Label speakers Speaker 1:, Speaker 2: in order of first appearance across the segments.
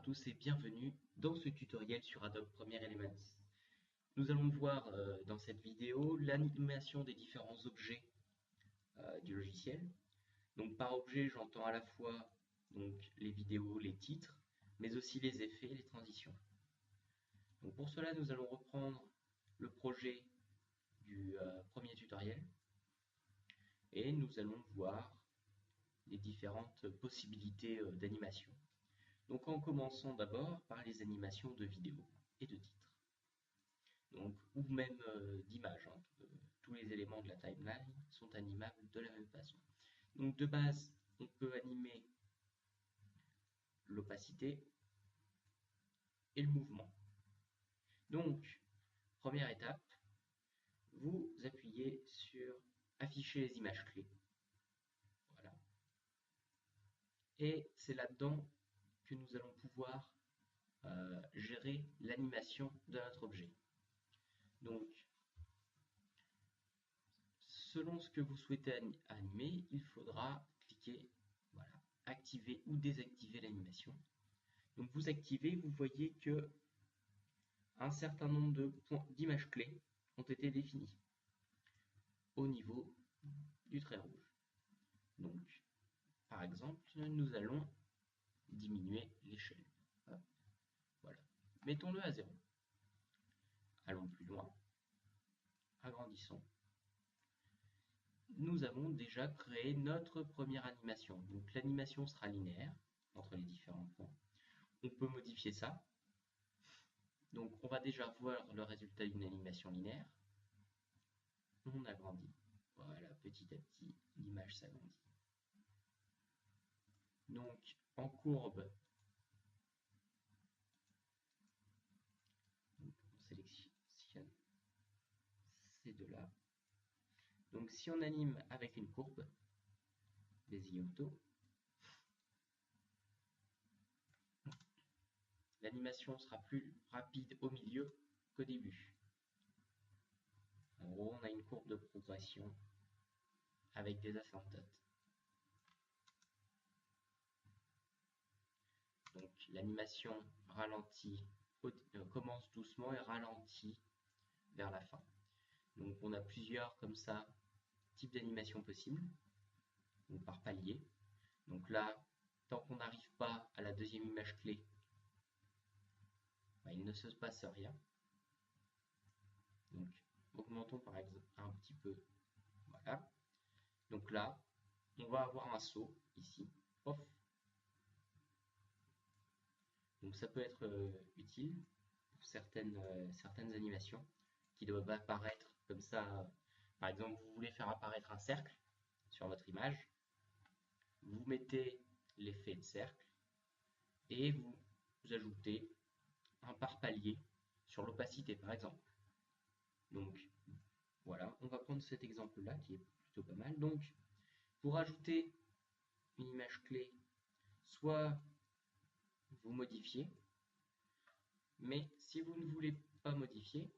Speaker 1: tous et bienvenue dans ce tutoriel sur Adobe Premiere Elements. Nous allons voir dans cette vidéo l'animation des différents objets du logiciel. Donc par objet, j'entends à la fois les vidéos, les titres, mais aussi les effets et les transitions. Donc pour cela, nous allons reprendre le projet du premier tutoriel et nous allons voir les différentes possibilités d'animation. Donc en commençant d'abord par les animations de vidéos et de titres. Donc, ou même d'images. Tous les éléments de la timeline sont animables de la même façon. Donc de base, on peut animer l'opacité et le mouvement. Donc, première étape, vous appuyez sur afficher les images clés. Voilà. Et c'est là-dedans que nous allons pouvoir gérer l'animation de notre objet. Donc, selon ce que vous souhaitez animer, il faudra cliquer, voilà, activer ou désactiver l'animation. Donc vous activez, vous voyez que un certain nombre de points d'images clés ont été définis au niveau du trait rouge. Donc, par exemple, nous allons diminuer l'échelle. Voilà. Mettons-le à 0. Allons plus loin. Agrandissons. Nous avons déjà créé notre première animation. Donc l'animation sera linéaire entre les différents points. On peut modifier ça. Donc on va déjà voir le résultat d'une animation linéaire. On agrandit. Voilà, petit à petit, l'image s'agrandit. Donc en courbe, on sélectionne ces deux-là. Donc si on anime avec une courbe, Bezier Auto, l'animation sera plus rapide au milieu qu'au début. En gros, on a une courbe de progression avec des asymptotes. Donc l'animation ralentit, commence doucement et ralentit vers la fin. Donc on a plusieurs comme ça types d'animation possibles, donc par palier. Donc là, tant qu'on n'arrive pas à la deuxième image clé, il ne se passe rien. Donc augmentons par exemple un petit peu. Voilà. Donc là, on va avoir un saut ici. Off. Donc ça peut être utile pour certaines animations qui doivent apparaître comme ça. Par exemple, vous voulez faire apparaître un cercle sur votre image. Vous mettez l'effet de cercle et vous ajoutez un par palier sur l'opacité par exemple. Donc voilà, on va prendre cet exemple là qui est plutôt pas mal. Donc pour ajouter une image clé, soit vous modifiez, mais si vous ne voulez pas modifier,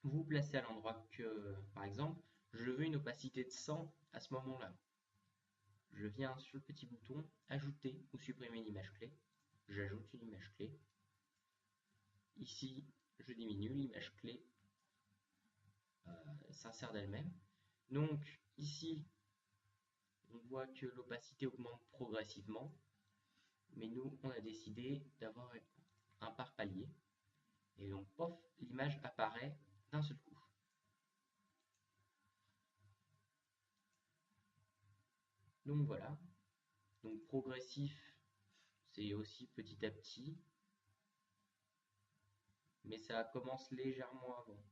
Speaker 1: vous vous placez à l'endroit que, par exemple, je veux une opacité de 100 à ce moment-là. Je viens sur le petit bouton ajouter ou supprimer une image clé. J'ajoute une image clé. Ici, je diminue l'image clé, s'insère d'elle-même. Donc ici, on voit que l'opacité augmente progressivement, mais nous, on a décidé d'avoir un par palier. Et donc, pof, l'image apparaît d'un seul coup. Donc voilà. Donc progressif, c'est aussi petit à petit, mais ça commence légèrement avant,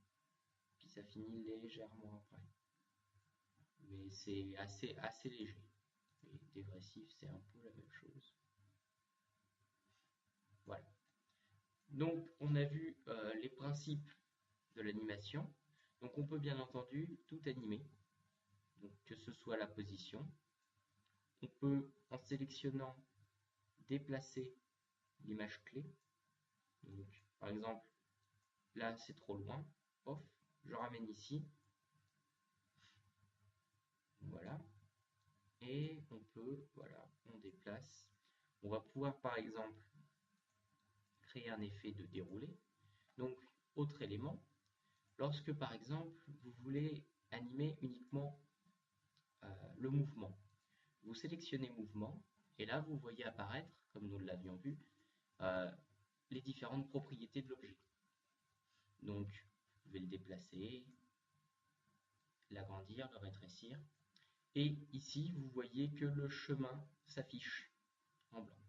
Speaker 1: puis ça finit légèrement après. Mais c'est assez léger. Et dégressif, c'est un peu la même chose. Voilà. Donc on a vu les principes de l'animation. Donc on peut bien entendu tout animer, donc que ce soit la position. On peut, en sélectionnant, déplacer l'image clé. Donc, par exemple, là c'est trop loin, off, je ramène ici. Voilà. Et on peut, voilà, on déplace. On va pouvoir par exemple créer un effet de déroulé. Donc, autre élément, lorsque par exemple vous voulez animer uniquement le mouvement, vous sélectionnez mouvement et là vous voyez apparaître, comme nous l'avions vu, les différentes propriétés de l'objet. Donc, vous pouvez le déplacer, l'agrandir, le rétrécir. Et ici, vous voyez que le chemin s'affiche en blanc.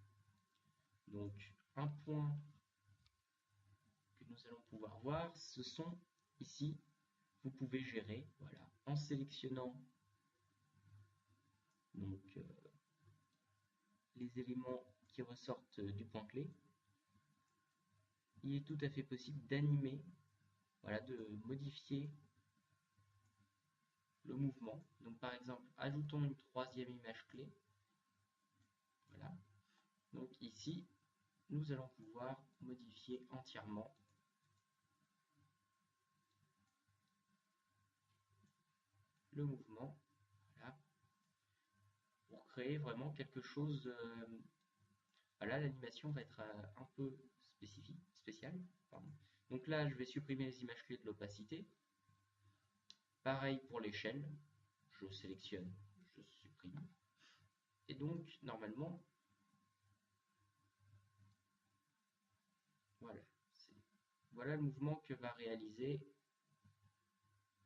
Speaker 1: Donc, un point que nous allons pouvoir voir, ce sont ici, vous pouvez gérer, voilà, en sélectionnant donc, les éléments qui ressortent du point clé. Il est tout à fait possible d'animer, voilà, de modifier le mouvement. Donc par exemple, ajoutons une troisième image clé. Voilà. Donc ici, nous allons pouvoir modifier entièrement le mouvement. Voilà. Pour créer vraiment quelque chose. Voilà, l'animation va être un peu spéciale. Pardon. Donc là, je vais supprimer les images clés de l'opacité. Pareil pour l'échelle. Je sélectionne, je supprime. Et donc, normalement, voilà le mouvement que va réaliser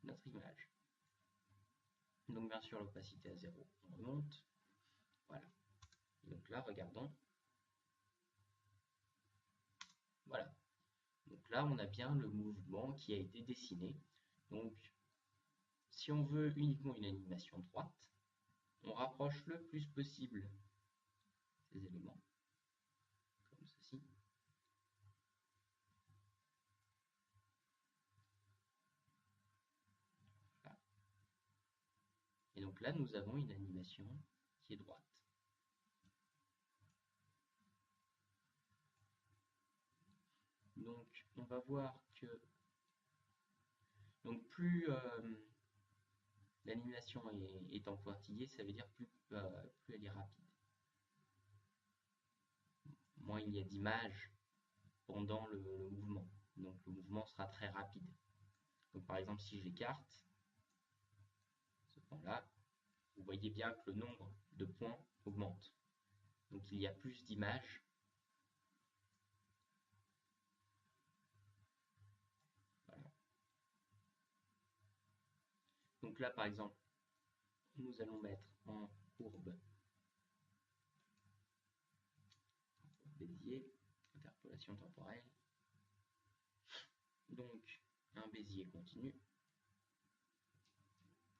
Speaker 1: notre image. Donc bien sûr l'opacité à 0, on remonte. Voilà. Donc là, regardons. Voilà. Donc là, on a bien le mouvement qui a été dessiné. Donc, si on veut uniquement une animation droite, on rapproche le plus possible ces éléments, comme ceci. Voilà. Et donc là, nous avons une animation qui est droite. Donc, on va voir que donc plus l'animation est en pointillé, ça veut dire plus elle est rapide. Moins il y a d'images pendant le mouvement. Donc le mouvement sera très rapide. Donc par exemple, si j'écarte ce point-là, vous voyez bien que le nombre de points augmente. Donc il y a plus d'images. Voilà. Donc là, par exemple, nous allons mettre en courbe Bézier, interpolation temporelle. Donc un Bézier continu.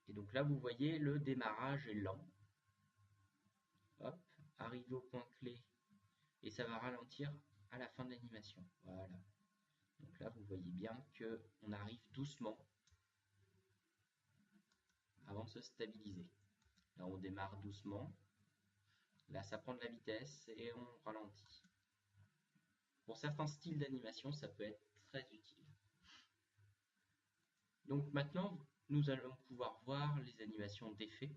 Speaker 1: Et donc là, vous voyez, le démarrage est lent. Hop, arrivé au point clé, et ça va ralentir à la fin de l'animation. Voilà. Donc là, vous voyez bien qu'on arrive doucement avant de se stabiliser. Là, on démarre doucement. Là, ça prend de la vitesse et on ralentit. Pour certains styles d'animation, ça peut être très utile. Donc maintenant, nous allons pouvoir voir les animations d'effet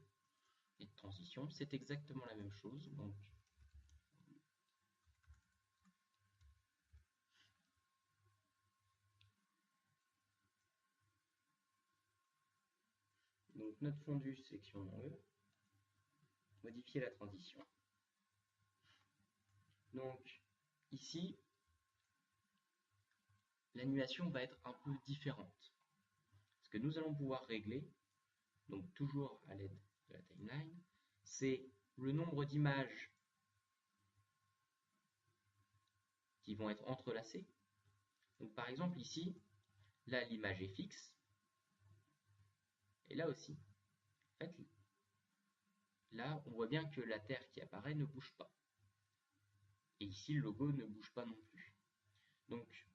Speaker 1: et de transition. C'est exactement la même chose. Donc notre fondu, sélectionnons-le. Modifier la transition. Donc ici, l'animation va être un peu différente. Ce que nous allons pouvoir régler, donc toujours à l'aide de la timeline, c'est le nombre d'images qui vont être entrelacées. Donc par exemple ici, là l'image est fixe, et là aussi. En fait, là on voit bien que la Terre qui apparaît ne bouge pas. Et ici le logo ne bouge pas non plus. Donc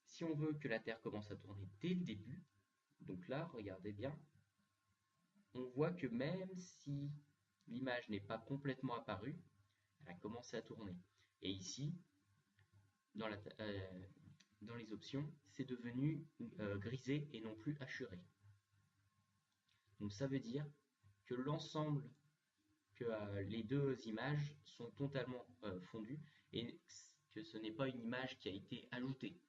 Speaker 1: si on veut que la Terre commence à tourner dès le début, donc là regardez bien, on voit que même si l'image n'est pas complètement apparue, elle a commencé à tourner. Et ici, dans les options, c'est devenu grisé et non plus hachuré. Donc ça veut dire que que les deux images sont totalement fondues et que ce n'est pas une image qui a été ajoutée.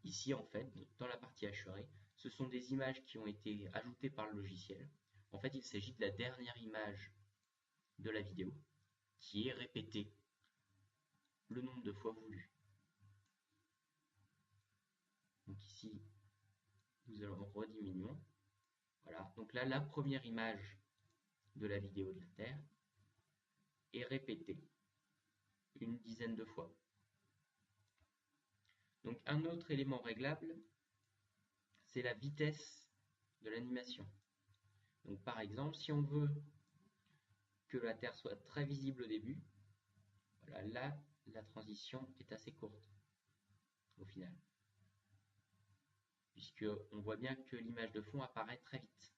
Speaker 1: Ici, en fait, dans la partie hacherée, ce sont des images qui ont été ajoutées par le logiciel. En fait, il s'agit de la dernière image de la vidéo qui est répétée le nombre de fois voulu. Donc ici, nous allons rediminuons. Voilà, donc là, la première image de la vidéo de la Terre est répétée une dizaine de fois. Donc un autre élément réglable, c'est la vitesse de l'animation. Donc par exemple, si on veut que la Terre soit très visible au début, voilà, là, la transition est assez courte au final. Puisqu'on voit bien que l'image de fond apparaît très vite.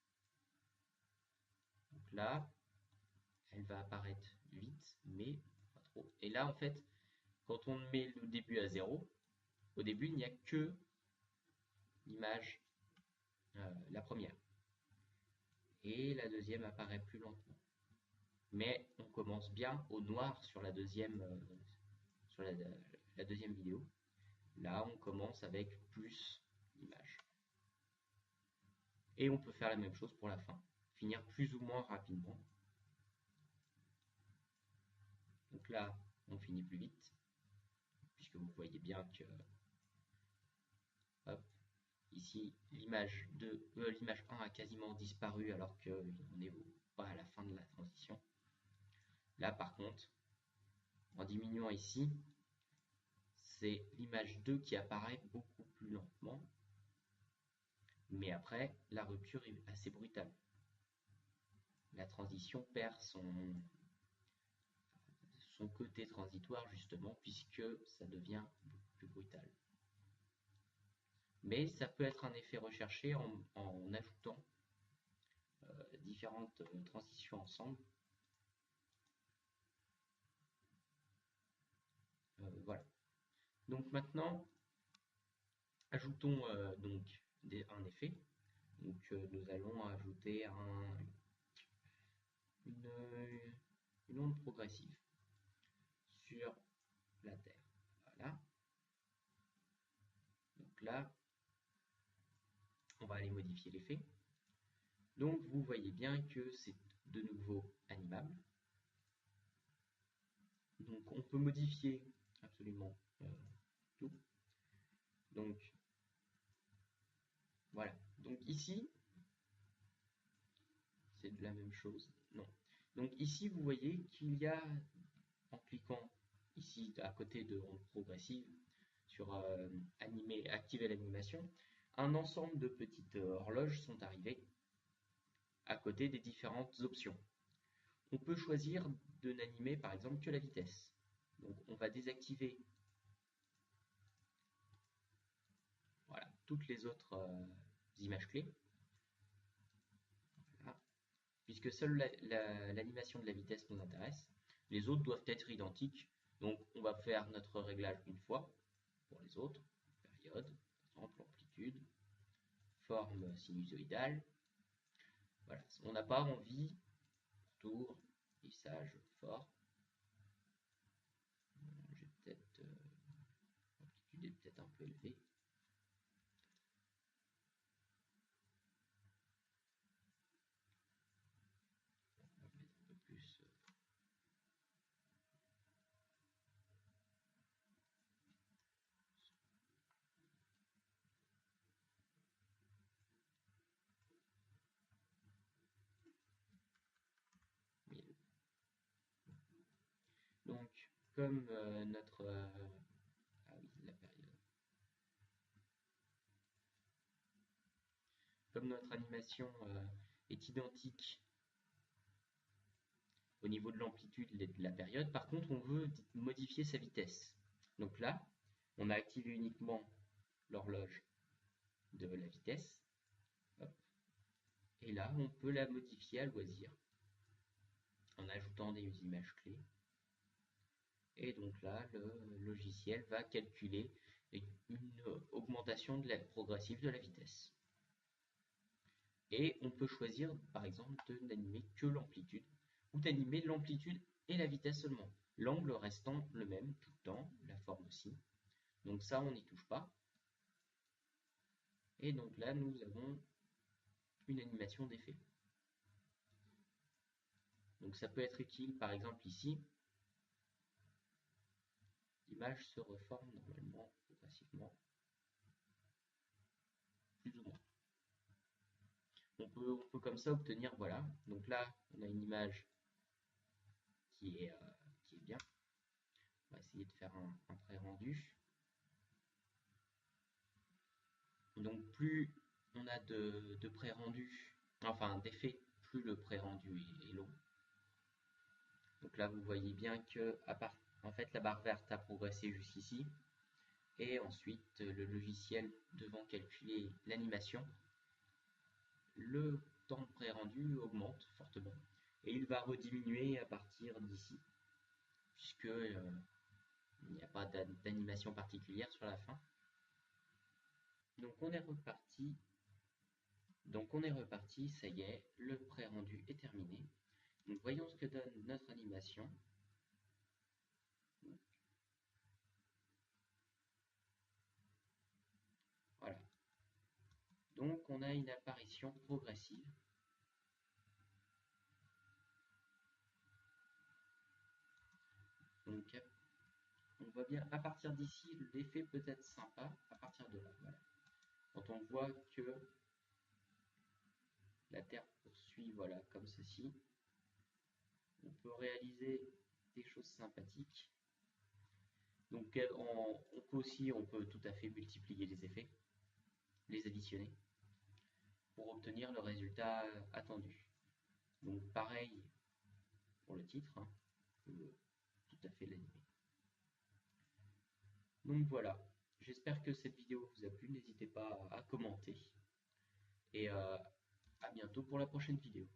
Speaker 1: Donc là, elle va apparaître vite, mais pas trop. Et là, en fait, quand on met le début à 0, au début, il n'y a que l'image, la première. Et la deuxième apparaît plus lentement. Mais on commence bien au noir sur la deuxième, la deuxième vidéo. Là, on commence avec plus d'images. Et on peut faire la même chose pour la fin, finir plus ou moins rapidement. Donc là, on finit plus vite, puisque vous voyez bien que hop, ici l'image 1 a quasiment disparu alors qu'on n'est pas à la fin de la transition. Là par contre, en diminuant ici, c'est l'image 2 qui apparaît beaucoup plus lentement. Mais après, la rupture est assez brutale. La transition perd son côté transitoire justement puisque ça devient beaucoup plus brutal. Mais ça peut être un effet recherché en ajoutant différentes transitions ensemble. Voilà. Donc maintenant, ajoutons donc un effet. Donc nous allons ajouter une onde progressive sur la Terre. Voilà. Donc là, on va aller modifier l'effet. Donc vous voyez bien que c'est de nouveau animable. Donc on peut modifier absolument tout. Donc voilà. Donc ici, c'est de la même chose. Non. Donc ici, vous voyez qu'il y a, en cliquant ici à côté de onde progressive sur activer l'animation, un ensemble de petites horloges sont arrivées à côté des différentes options. On peut choisir de n'animer par exemple que la vitesse. Donc on va désactiver voilà, toutes les autres images clés. Voilà. Puisque seule l'animation de la vitesse nous intéresse. Les autres doivent être identiques. Donc on va faire notre réglage une fois pour les autres. Période, par exemple, amplitude, forme sinusoïdale. Voilà. On n'a pas envie, tour, lissage fort. J'ai peut-être l'amplitude est peut-être un peu élevée. On va mettre un peu plus. Donc, comme notre ah oui, la période. Comme notre animation est identique au niveau de l'amplitude et de la période, par contre, on veut modifier sa vitesse. Donc là, on a activé uniquement l'horloge de la vitesse. Hop. Et là, on peut la modifier à loisir en ajoutant des images clés. Et donc là, le logiciel va calculer une augmentation progressive de la vitesse. Et on peut choisir, par exemple, de n'animer que l'amplitude. ou d'animer l'amplitude et la vitesse seulement. L'angle restant le même tout le temps, la forme aussi. Donc ça, on n'y touche pas. Et donc là, nous avons une animation d'effet. Donc ça peut être utile, par exemple ici, l'image se reforme normalement, progressivement, plus ou moins. On peut comme ça obtenir, voilà, donc là, on a une image qui est bien. On va essayer de faire un pré-rendu. Donc plus on a de pré-rendu, enfin d'effet, plus le pré-rendu est long. Donc là, vous voyez bien que en fait, la barre verte a progressé jusqu'ici. Et ensuite, le logiciel devant calculer l'animation, le temps de pré-rendu augmente fortement. Et il va rediminuer à partir d'ici, puisque il n'y a pas d'animation particulière sur la fin. Donc on est reparti. Ça y est, le pré-rendu est terminé. Donc voyons ce que donne notre animation. Voilà. Donc on a une apparition progressive. Donc on voit bien à partir d'ici, l'effet peut être sympa à partir de là. Voilà. Quand on voit que la Terre poursuit, voilà, comme ceci, on peut réaliser des choses sympathiques. Donc on peut tout à fait multiplier les effets, les additionner, pour obtenir le résultat attendu. Donc pareil pour le titre, hein, on peut tout à fait l'animer. Donc voilà, j'espère que cette vidéo vous a plu, n'hésitez pas à commenter, et à bientôt pour la prochaine vidéo.